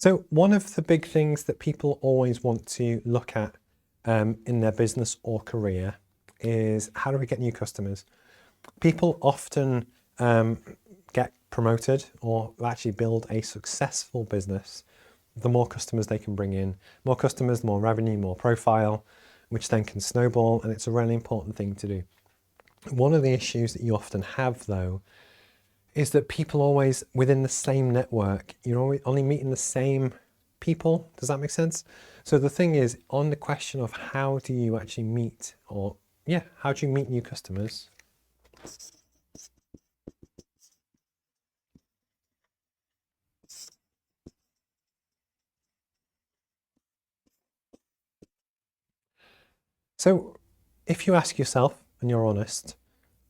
So one of the big things that people always want to look at in their business or career is how do we get new customers? People often get promoted or actually build a successful business the more customers they can bring in. More customers, more revenue, more profile, which then can snowball, and it's a really important thing to do. One of the issues that you often have, though, is that people always within the same network, you're always only meeting the same people. Does that make sense? So the thing is, on the question of how do you actually meet, how do you meet new customers? So if you ask yourself and you're honest,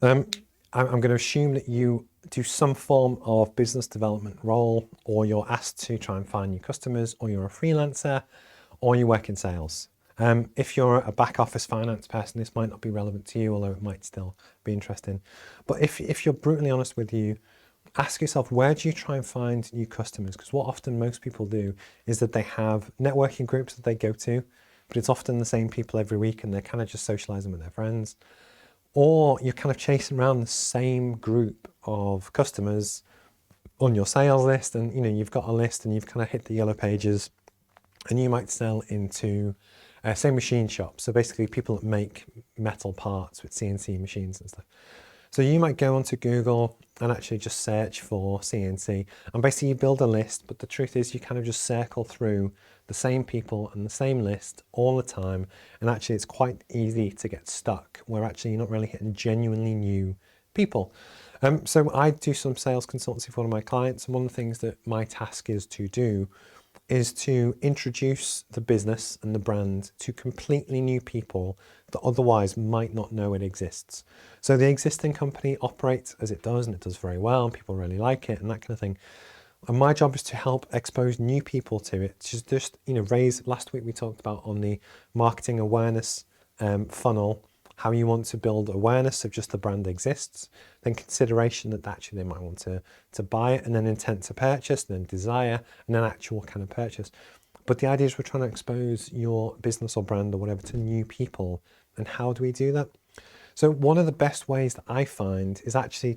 I'm going to assume that you do some form of business development role, or you're asked to try and find new customers, or you're a freelancer, or you work in sales. If you're a back office finance person, this might not be relevant to you, although it might still be interesting. But if you're brutally honest with you, ask yourself, where do you try and find new customers? Because what often most people do is that they have networking groups that they go to, but it's often the same people every week and they're kind of just socializing with their friends. Or you're kind of chasing around the same group of customers on your sales list, and you've got a list and you've kind of hit the yellow pages, and you might sell into say machine shops. So basically people that make metal parts with CNC machines and stuff. So you might go onto Google and actually just search for CNC, and basically you build a list, but the truth is you kind of just circle through the same people and the same list all the time, and actually it's quite easy to get stuck where actually you're not really hitting genuinely new people. So I do some sales consultancy for one of my clients, and one of the things that my task is to do is to introduce the business and the brand to completely new people that otherwise might not know it exists. So the existing company operates as it does, and it does very well, and people really like it and that kind of thing. And my job is to help expose new people to it, to just raise. Last week we talked about on the marketing awareness funnel, how you want to build awareness of just the brand exists, then consideration that actually they might want to buy it, and then intent to purchase, and then desire, and then actual kind of purchase. But the idea is we're trying to expose your business or brand or whatever to new people. And how do we do that? So one of the best ways that I find is actually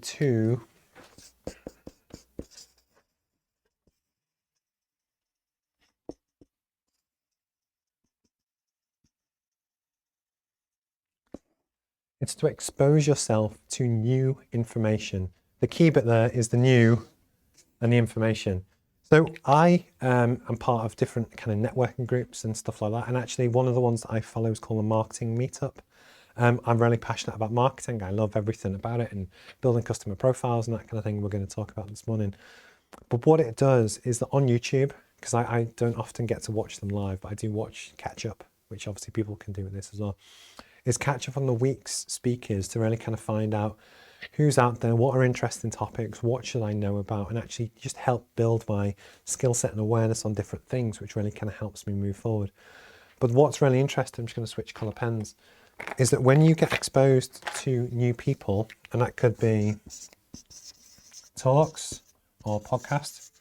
it's to expose yourself to new information. The key bit there is the new and the information. So I am part of different kind of networking groups and stuff like that. And actually one of the ones that I follow is called a marketing meetup. I'm really passionate about marketing. I love everything about it and building customer profiles and that kind of thing we're going to talk about this morning. But what it does is that on YouTube, because I don't often get to watch them live, but I do watch catch up, which obviously people can do with this as well, is catch up on the week's speakers to really kind of find out who's out there, what are interesting topics, what should I know about, and actually just help build my skill set and awareness on different things, which really kind of helps me move forward. But what's really interesting, I'm just going to switch colour pens, is that when you get exposed to new people, and that could be talks or podcasts,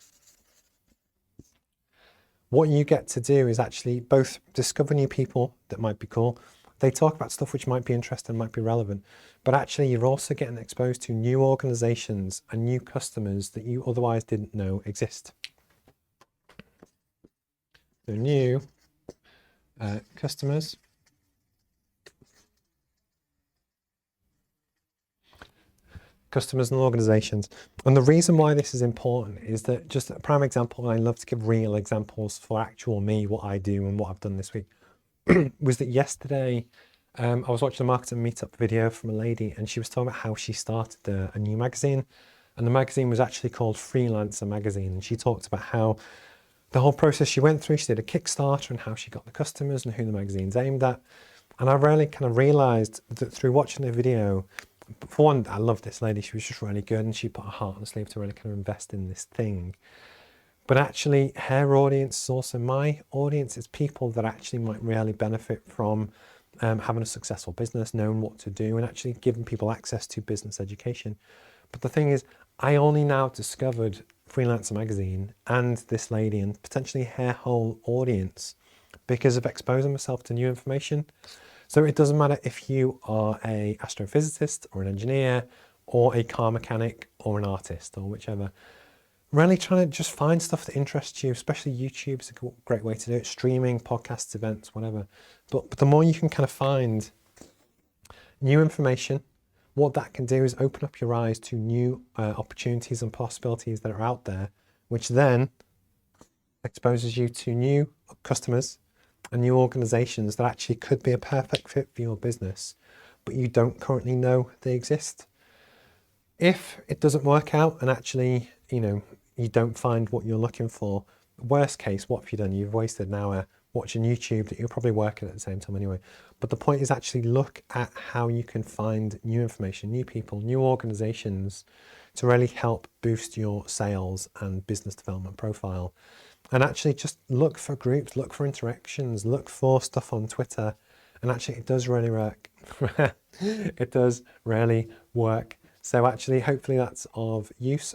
what you get to do is actually both discover new people that might be cool. They talk about stuff which might be interesting, might be relevant, but actually you're also getting exposed to new organizations and new customers that you otherwise didn't know exist. So new customers. Customers and organizations. And the reason why this is important is that, just a prime example, and I love to give real examples for actual me, what I do and what I've done this week, was that yesterday I was watching a marketing meetup video from a lady, and she was talking about how she started a new magazine, and the magazine was actually called Freelancer Magazine. And she talked about how the whole process she went through, she did a Kickstarter, and how she got the customers and who the magazine's aimed at. And I really kind of realized that through watching the video, for one, I love this lady. She was just really good, and she put her heart on the sleeve to really kind of invest in this thing. But actually her audience is also my audience. It's people that actually might really benefit from having a successful business, knowing what to do, and actually giving people access to business education. But the thing is, I only now discovered Freelancer magazine and this lady and potentially her whole audience because of exposing myself to new information. So it doesn't matter if you are a astrophysicist or an engineer or a car mechanic or an artist or whichever. Really trying to just find stuff that interests you, especially YouTube is a great way to do it. Streaming, podcasts, events, whatever. But the more you can kind of find new information, what that can do is open up your eyes to new opportunities and possibilities that are out there, which then exposes you to new customers and new organizations that actually could be a perfect fit for your business, but you don't currently know they exist. If it doesn't work out and actually, you don't find what you're looking for, worst case, what have you done? You've wasted an hour watching YouTube that you're probably working at the same time anyway. But the point is actually look at how you can find new information, new people, new organizations to really help boost your sales and business development profile. And actually just look for groups, look for interactions, look for stuff on Twitter. And actually it does really work. It does really work. So actually, hopefully that's of use.